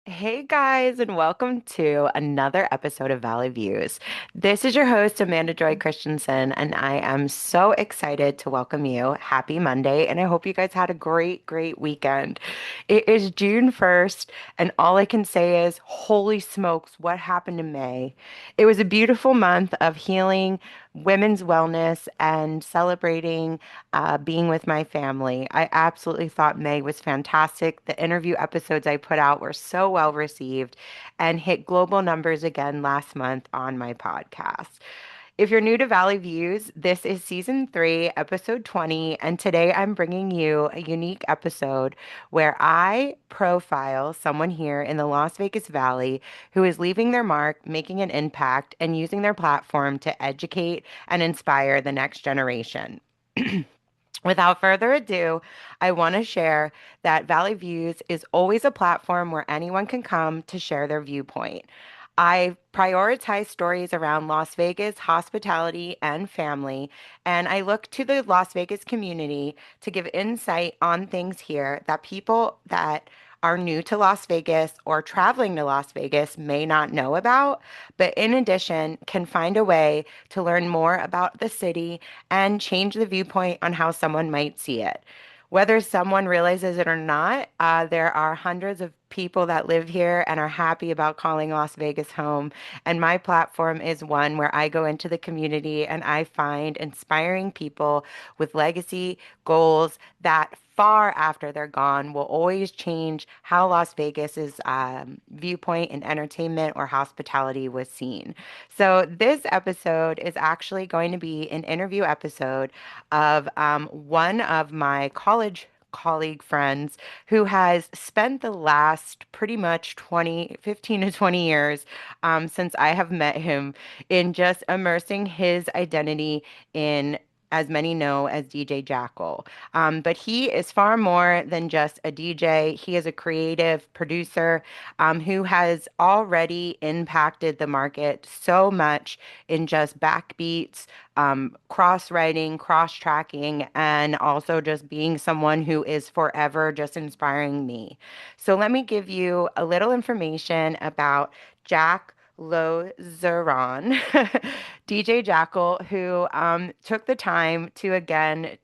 Hey guys, and welcome to another episode of Valley Views. This is your host, Amanda Joy Christensen, and I am so excited to welcome you. Happy Monday, and I hope you guys had a great weekend. It is June 1st, and all I can say is, holy smokes, what happened in May? It was a beautiful month of healing, women's wellness, and celebrating being with my family. I absolutely thought May was fantastic. The interview episodes I put out were so well received and hit global numbers again last month on my podcast. If you're new to Valley Views, this is season 3, episode 20, and today I'm bringing you a unique episode where I profile someone here in the Las Vegas Valley who is leaving their mark, making an impact, and using their platform to educate and inspire the next generation. Without further ado, I want to share that Valley Views is always a platform where anyone can come to share their viewpoint. I prioritize stories around Las Vegas hospitality and family, and I look to the Las Vegas community to give insight on things here that people that are new to Las Vegas or traveling to Las Vegas may not know about, but in addition, can find a way to learn more about the city and change the viewpoint on how someone might see it. Whether someone realizes it or not, there are hundreds of people that live here and are happy about calling Las Vegas home. And my platform is one where I go into the community and I find inspiring people with legacy goals that far after they're gone will always change how Las Vegas's viewpoint in entertainment or hospitality was seen. So this episode is actually going to be an interview episode of one of my college colleague friends who has spent the last pretty much 15 to 20 years since I have met him in just immersing his identity in, as many know as DJ JackEL. But he is far more than just a DJ. He is a creative producer who has already impacted the market so much in just backbeats, cross writing, cross tracking, and also just being someone who is forever just inspiring me. So let me give you a little information about Jack Lozeron, DJ JackEL, who took the time to again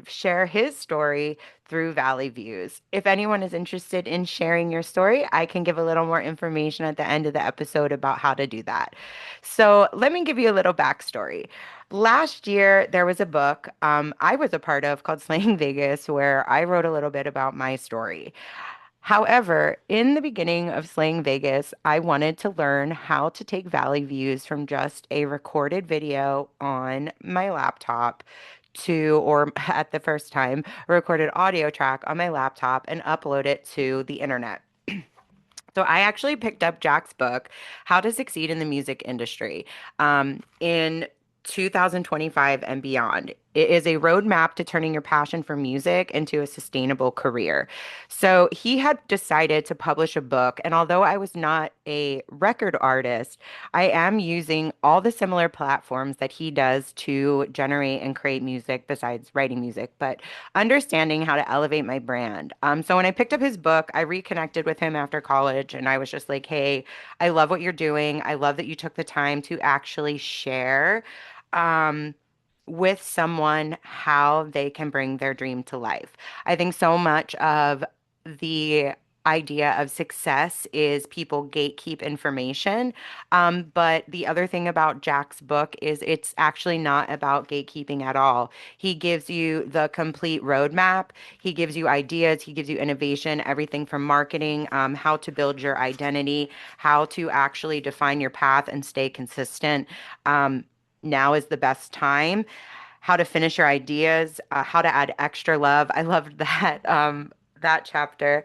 share his story through Valley Views. If anyone is interested in sharing your story, I can give a little more information at the end of the episode about how to do that. So let me give you a little backstory. Last year, there was a book I was a part of called Slaying Vegas, where I wrote a little bit about my story. However, in the beginning of Slaying Vegas, I wanted to learn how to take Valley Views from just a recorded video on my laptop to, or at the first time, a recorded audio track on my laptop and upload it to the internet. So I actually picked up Jack's book, How to Succeed in the Music Industry, in 2025 and beyond. It is a roadmap to turning your passion for music into a sustainable career. So he had decided to publish a book, and although I was not a record artist, I am using all the similar platforms that he does to generate and create music besides writing music, but understanding how to elevate my brand. So when I picked up his book, I reconnected with him after college and I was just like, hey, I love what you're doing. I love that you took the time to actually share um, with someone how they can bring their dream to life. I think so much of the idea of success is people gatekeep information. But the other thing about Jack's book is it's actually not about gatekeeping at all. He gives you the complete roadmap. He gives you ideas. He gives you innovation, everything from marketing, how to build your identity, how to actually define your path and stay consistent. Now is the best time. How to finish your ideas, how to add extra love. I loved that that chapter.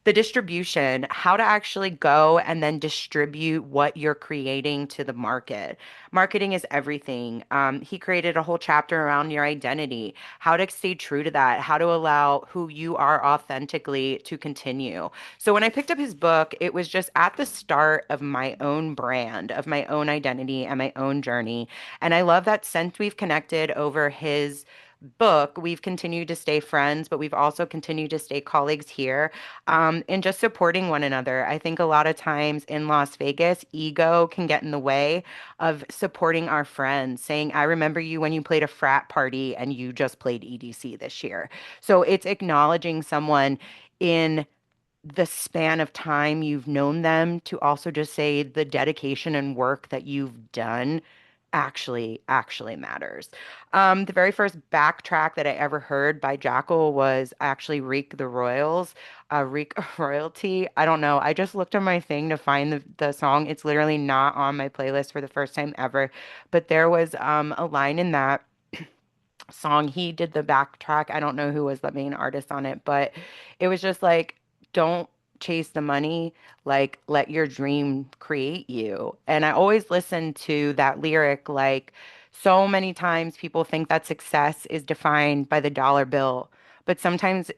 The distribution, how to actually go and then distribute what you're creating to the market. Marketing is everything. He created a whole chapter around your identity, how to stay true to that, how to allow who you are authentically to continue. So when I picked up his book, it was just at the start of my own brand, of my own identity and my own journey. And I love that since we've connected over his book, we've continued to stay friends, but we've also continued to stay colleagues here, and just supporting one another. I think a lot of times in Las Vegas, ego can get in the way of supporting our friends, saying, I remember you when you played a frat party and you just played EDC this year. So it's acknowledging someone in the span of time you've known them to also just say the dedication and work that you've done actually matters. The very first backtrack that I ever heard by JackEL was actually Reek the Royals, Reek Royalty. I don't know. I just looked on my thing to find the song. It's literally not on my playlist for the first time ever, but there was a line in that song. He did the backtrack. I don't know who was the main artist on it, but it was just like, don't chase the money, like let your dream create you. And I always listen to that lyric like so many times people think that success is defined by the dollar bill, but sometimes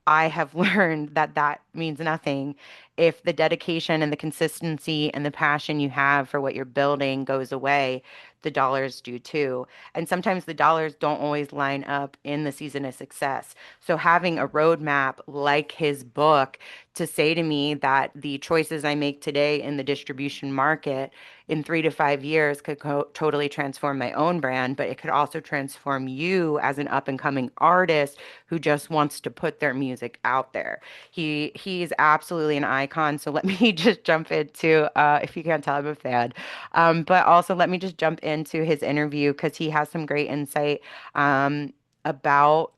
I have learned that that means nothing if the dedication and the consistency and the passion you have for what you're building goes away, the dollars do too. And sometimes the dollars don't always line up in the season of success. So having a roadmap like his book to say to me that the choices I make today in the distribution market in 3 to 5 years could totally transform my own brand, but it could also transform you as an up and coming artist who just wants to put their music out there. He's absolutely an icon. So let me just jump into if you can't tell, I'm a fan. But also let me just jump into his interview because he has some great insight about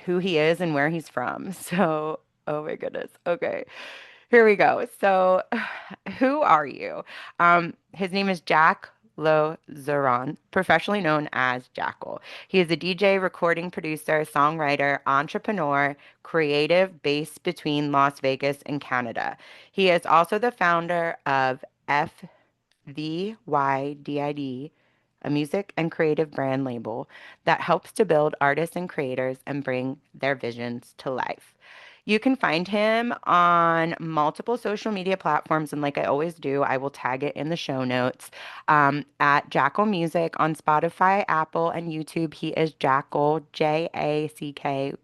who he is and where he's from. So, oh my goodness. Okay. Here we go. So, who are you? His name is Jack Lozeron, professionally known as JackEL. He is a DJ, recording producer, songwriter, entrepreneur, creative based between Las Vegas and Canada. He is also the founder of FVYDID, a music and creative brand label that helps to build artists and creators and bring their visions to life. You can find him on multiple social media platforms, and like I always do, I will tag it in the show notes. At JackEL Music on Spotify, Apple, and YouTube, he is JackEL, JackEL,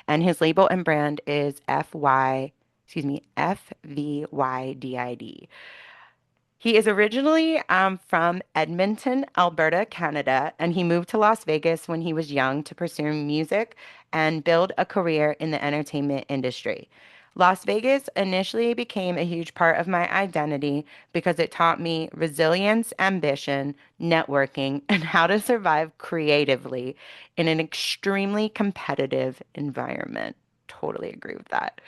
and his label and brand is FVYDID. He is originally from Edmonton, Alberta, Canada, and he moved to Las Vegas when he was young to pursue music and build a career in the entertainment industry. Las Vegas initially became a huge part of my identity because it taught me resilience, ambition, networking, and how to survive creatively in an extremely competitive environment. Totally agree with that.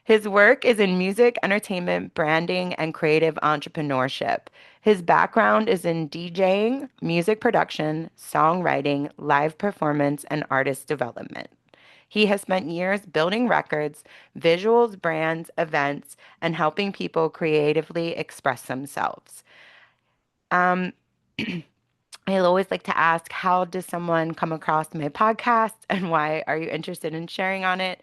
His work is in music, entertainment, branding, and creative entrepreneurship. His background is in DJing, music production, songwriting, live performance, and artist development. He has spent years building records, visuals, brands, events, and helping people creatively express themselves. Um, I always like to ask, how does someone come across my podcast and why are you interested in sharing on it?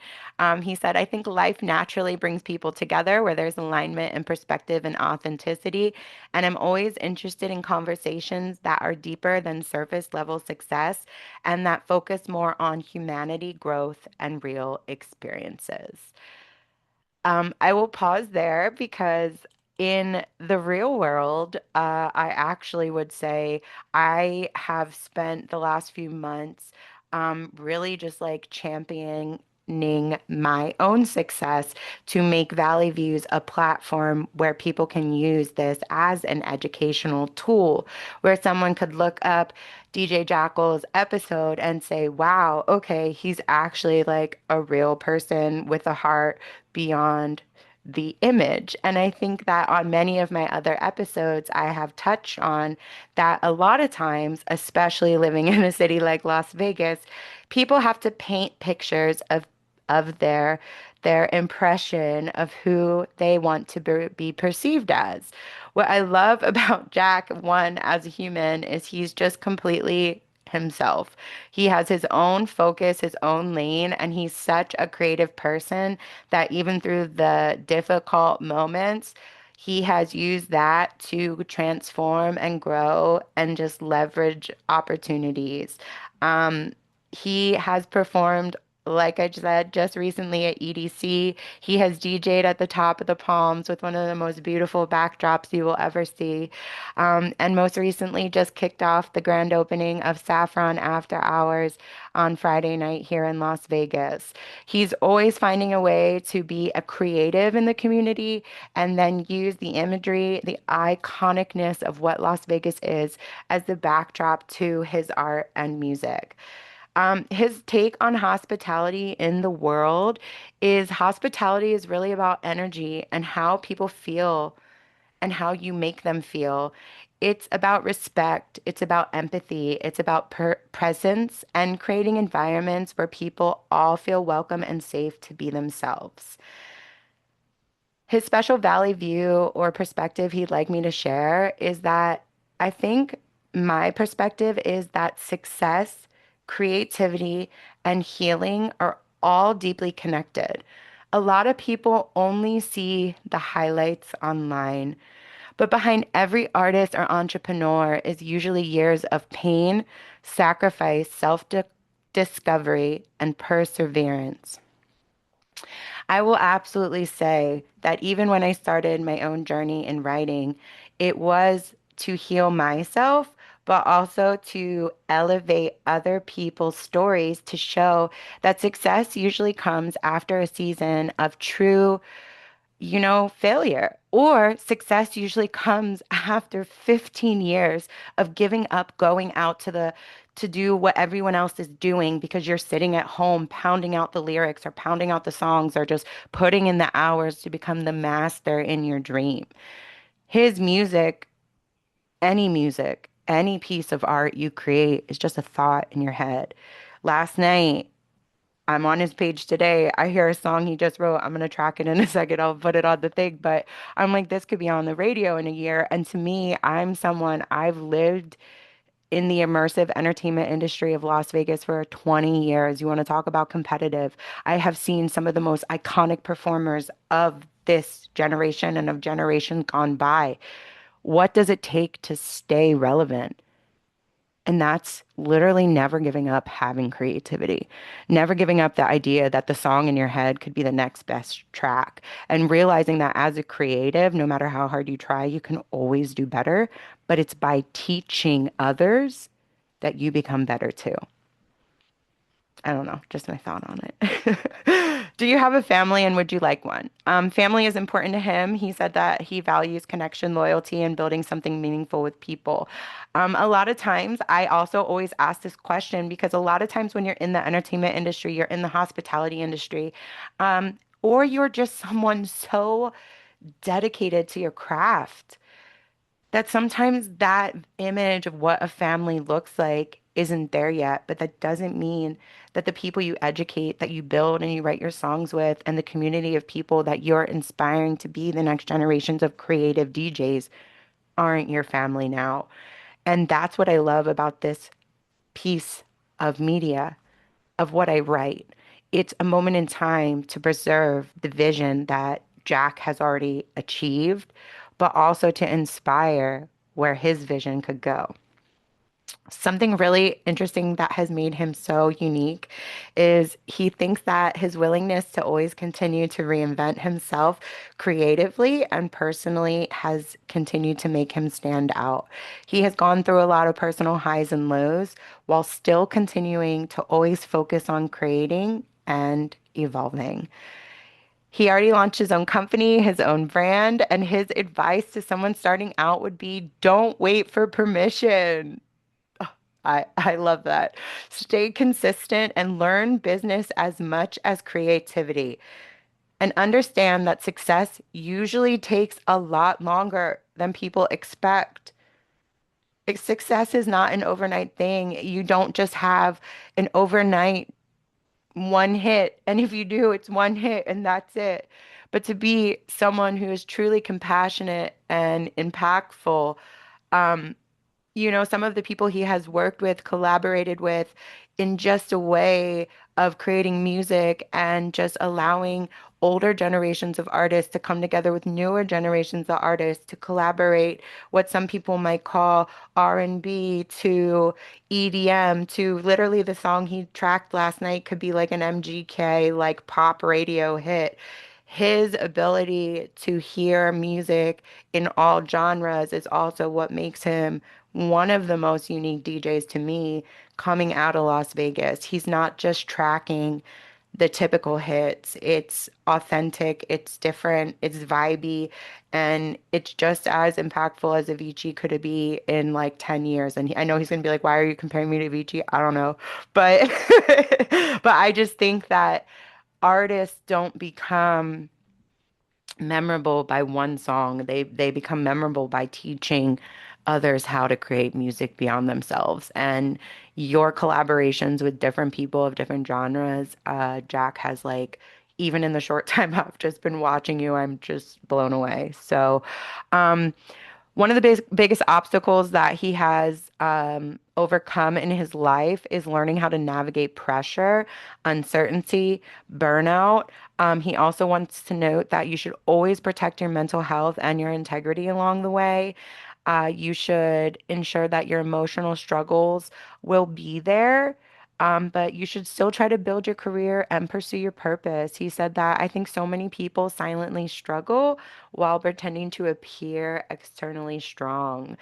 He said, I think life naturally brings people together where there's alignment and perspective and authenticity. And I'm always interested in conversations that are deeper than surface level success and that focus more on humanity, growth, and real experiences. I will pause there because in the real world, I actually would say I have spent the last few months really just like championing my own success to make Valley Views a platform where people can use this as an educational tool, where someone could look up DJ JackEL's episode and say, wow, okay, he's actually like a real person with a heart beyond the image. And I think that on many of my other episodes, I have touched on that a lot of times, especially living in a city like Las Vegas, people have to paint pictures of their impression of who they want to be perceived as. What I love about Jack, one, as a human, is he's just completely himself. He has his own focus, his own lane, and he's such a creative person that even through the difficult moments, he has used that to transform and grow and just leverage opportunities. Um, he has performed, like I said, just recently at EDC. He has DJ'd at the top of the Palms with one of the most beautiful backdrops you will ever see. And most recently, just kicked off the grand opening of Saffron After Hours on Friday night here in Las Vegas. He's always finding a way to be a creative in the community and then use the imagery, the iconicness of what Las Vegas is as the backdrop to his art and music. His take on hospitality in the world is hospitality is really about energy and how people feel and how you make them feel. It's about respect, it's about empathy, it's about presence and creating environments where people all feel welcome and safe to be themselves. His special valley view or perspective he'd like me to share is that I think my perspective is that success, creativity, and healing are all deeply connected. A lot of people only see the highlights online, but behind every artist or entrepreneur is usually years of pain, sacrifice, self-discovery, and perseverance. I will absolutely say that even when I started my own journey in writing, it was to heal myself, but also to elevate other people's stories to show that success usually comes after a season of true failure. Or success usually comes after 15 years of giving up, going out to do what everyone else is doing because you're sitting at home pounding out the lyrics or pounding out the songs or just putting in the hours to become the master in your dream. His music, any piece of art you create is just a thought in your head. Last night, I'm on his page today. I hear a song he just wrote. I'm gonna track it in a second. I'll put it on the thing. But I'm like, this could be on the radio in a year. And to me, I've lived in the immersive entertainment industry of Las Vegas for 20 years. You want to talk about competitive? I have seen some of the most iconic performers of this generation and of generations gone by. What does it take to stay relevant? And that's literally never giving up having creativity, never giving up the idea that the song in your head could be the next best track, and realizing that as a creative, no matter how hard you try, you can always do better. But it's by teaching others that you become better too. I don't know, just my thought on it. Do you have a family and would you like one? Family is important to him. He said that he values connection, loyalty, and building something meaningful with people. A lot of times, I also always ask this question because a lot of times when you're in the entertainment industry, you're in the hospitality industry, or you're just someone so dedicated to your craft that sometimes that image of what a family looks like isn't there yet, but that doesn't mean that the people you educate, that you build and you write your songs with, and the community of people that you're inspiring to be the next generations of creative DJs aren't your family now. And that's what I love about this piece of media, of what I write. It's a moment in time to preserve the vision that Jack has already achieved, but also to inspire where his vision could go. Something really interesting that has made him so unique is he thinks that his willingness to always continue to reinvent himself creatively and personally has continued to make him stand out. He has gone through a lot of personal highs and lows while still continuing to always focus on creating and evolving. He already launched his own company, his own brand, and his advice to someone starting out would be don't wait for permission. I love that. Stay consistent and learn business as much as creativity. And understand that success usually takes a lot longer than people expect. Success is not an overnight thing. You don't just have an overnight one hit. And if you do, it's one hit and that's it. But to be someone who is truly compassionate and impactful, some of the people he has worked with, collaborated with, in just a way of creating music and just allowing older generations of artists to come together with newer generations of artists to collaborate what some people might call R&B to EDM to literally the song he tracked last night could be like an MGK like pop radio hit. His ability to hear music in all genres is also what makes him one of the most unique DJs to me coming out of Las Vegas. He's not just tracking the typical hits. It's authentic, it's different, it's vibey, and it's just as impactful as Avicii could be in like 10 years. And I know he's gonna be like, why are you comparing me to Avicii? I don't know. But but I just think that artists don't become memorable by one song. They become memorable by teaching others how to create music beyond themselves. And your collaborations with different people of different genres, Jack has like even in the short time I've just been watching you, I'm just blown away. So, um, one of the biggest obstacles that he has overcome in his life is learning how to navigate pressure, uncertainty, burnout. He also wants to note that you should always protect your mental health and your integrity along the way. You should ensure that your emotional struggles will be there, but you should still try to build your career and pursue your purpose. He said that I think so many people silently struggle while pretending to appear externally strong.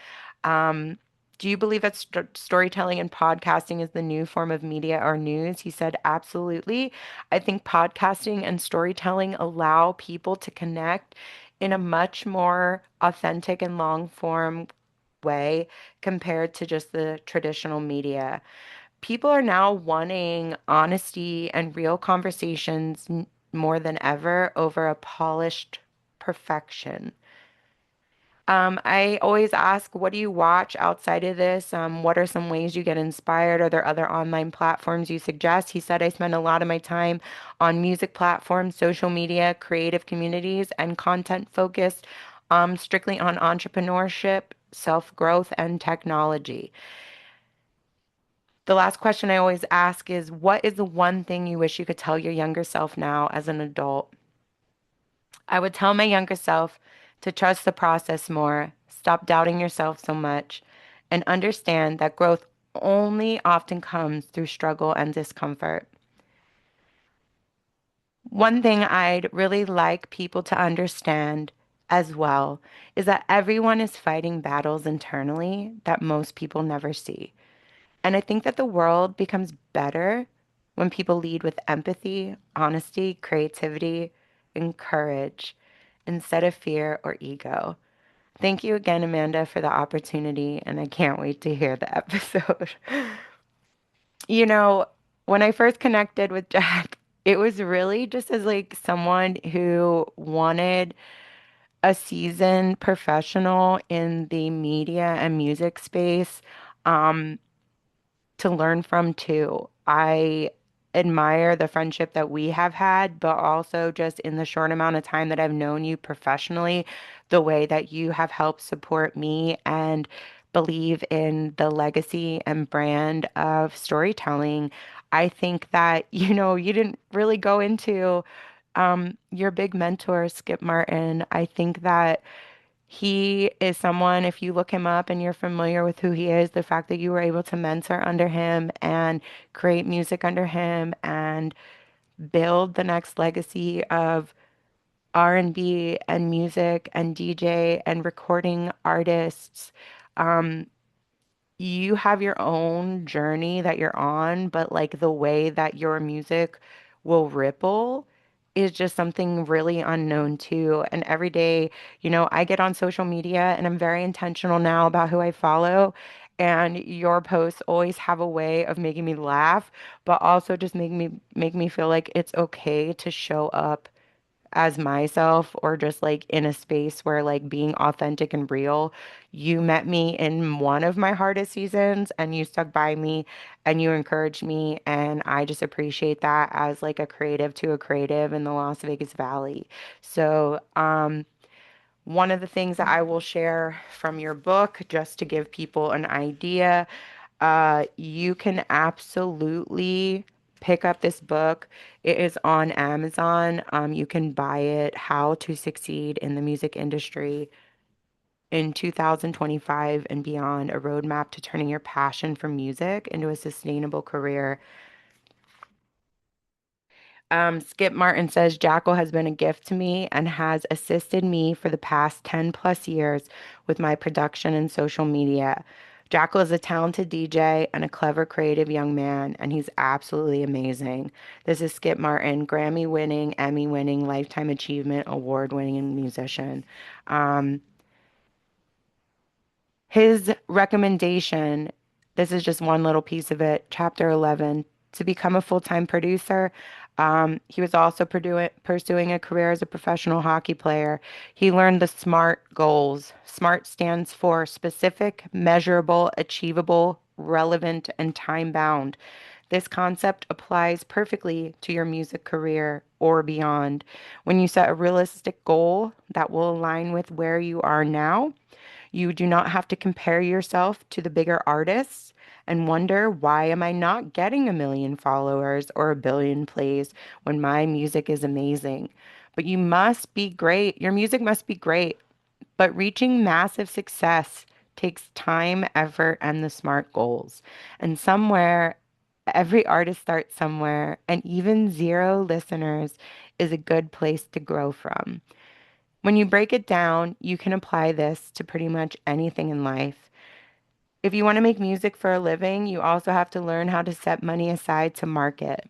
Um, do you believe that storytelling and podcasting is the new form of media or news? He said, absolutely. I think podcasting and storytelling allow people to connect in a much more authentic and long form way compared to just the traditional media. People are now wanting honesty and real conversations more than ever over a polished perfection. I always ask, what do you watch outside of this? What are some ways you get inspired? Are there other online platforms you suggest? He said, I spend a lot of my time on music platforms, social media, creative communities, and content focused strictly on entrepreneurship, self-growth, and technology. The last question I always ask is, what is the one thing you wish you could tell your younger self now as an adult? I would tell my younger self to trust the process more, stop doubting yourself so much, and understand that growth only often comes through struggle and discomfort. One thing I'd really like people to understand as well is that everyone is fighting battles internally that most people never see. And I think that the world becomes better when people lead with empathy, honesty, creativity, and courage instead of fear or ego. Thank you again, Amanda, for the opportunity, and I can't wait to hear the episode. You know, when I first connected with Jack, it was really just as like someone who wanted a seasoned professional in the media and music space. Um, to learn from too. I admire the friendship that we have had, but also just in the short amount of time that I've known you professionally, the way that you have helped support me and believe in the legacy and brand of storytelling. I think that, you didn't really go into your big mentor, Skip Martin. I think that he is someone, if you look him up and you're familiar with who he is, the fact that you were able to mentor under him and create music under him and build the next legacy of R&B and music and DJ and recording artists. Um, you have your own journey that you're on, but like the way that your music will ripple is just something really unknown too. And every day, I get on social media and I'm very intentional now about who I follow. And your posts always have a way of making me laugh, but also just make me feel like it's okay to show up as myself or just like in a space where like being authentic and real. You met me in one of my hardest seasons and you stuck by me and you encouraged me. And I just appreciate that as like a creative to a creative in the Las Vegas Valley. So, one of the things that I will share from your book, just to give people an idea, You can absolutely pick up this book. It is on Amazon. You can buy it, How to Succeed in the Music Industry in 2025 and Beyond, a roadmap to turning your passion for music into a sustainable career. Skip Martin says JackEL has been a gift to me and has assisted me for the past 10 plus years with my production and social media. JackEL is a talented DJ and a clever, creative young man, and he's absolutely amazing. This is Skip Martin, Grammy winning, Emmy winning, Lifetime Achievement Award winning musician. Um, his recommendation, this is just one little piece of it, chapter 11, to become a full-time producer. He was also pursuing a career as a professional hockey player. He learned the SMART goals. SMART stands for specific, measurable, achievable, relevant, and time-bound. This concept applies perfectly to your music career or beyond. When you set a realistic goal that will align with where you are now, you do not have to compare yourself to the bigger artists and wonder, why am I not getting a million followers or a billion plays when my music is amazing? But you must be great. Your music must be great. But reaching massive success takes time, effort, and the smart goals. And somewhere, every artist starts somewhere, and even zero listeners is a good place to grow from. When you break it down, you can apply this to pretty much anything in life. If you want to make music for a living, you also have to learn how to set money aside to market.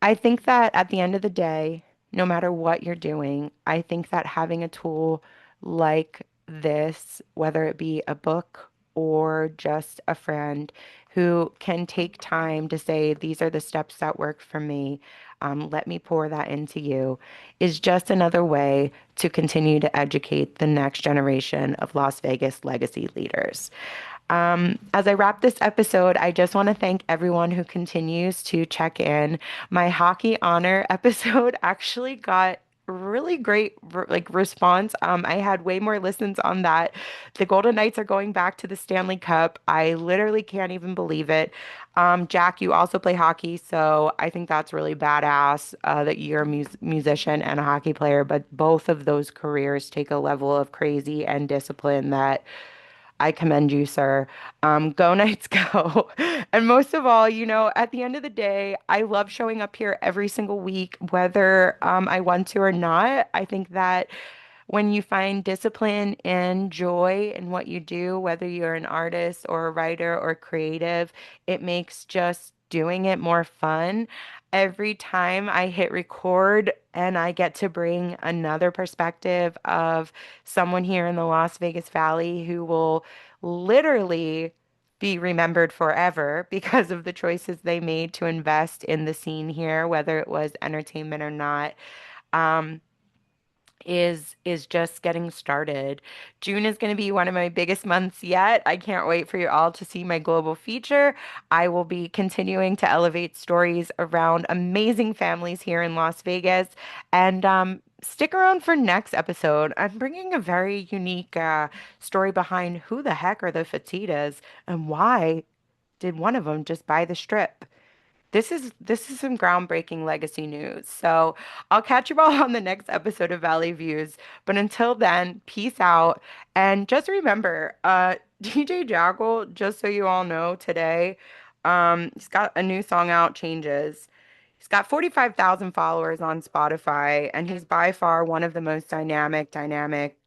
I think that at the end of the day, no matter what you're doing, I think that having a tool like this, whether it be a book or just a friend who can take time to say, these are the steps that work for me, let me pour that into you, is just another way to continue to educate the next generation of Las Vegas legacy leaders. As I wrap this episode, I just want to thank everyone who continues to check in. My hockey honor episode actually got really great response. I had way more listens on that. The Golden Knights are going back to the Stanley Cup. I literally can't even believe it. Jack, you also play hockey, so I think that's really badass that you're a musician and a hockey player, but both of those careers take a level of crazy and discipline that I commend you, sir. Go Knights, go. And most of all, at the end of the day, I love showing up here every single week, whether I want to or not. I think that when you find discipline and joy in what you do, whether you're an artist or a writer or creative, it makes just doing it more fun. Every time I hit record and I get to bring another perspective of someone here in the Las Vegas Valley who will literally be remembered forever because of the choices they made to invest in the scene here, whether it was entertainment or not. Um, is just getting started. June is going to be one of my biggest months yet. I can't wait for you all to see my global feature. I will be continuing to elevate stories around amazing families here in Las Vegas. And stick around for next episode. I'm bringing a very unique story behind who the heck are the Fatitas and why did one of them just buy the strip? This is some groundbreaking legacy news. So I'll catch you all on the next episode of Valley Views. But until then, peace out. And just remember, DJ JackEL, just so you all know, today, he's got a new song out, Changes. He's got 45,000 followers on Spotify, and he's by far one of the most dynamic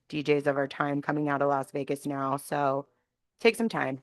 DJs of our time coming out of Las Vegas now. So take some time.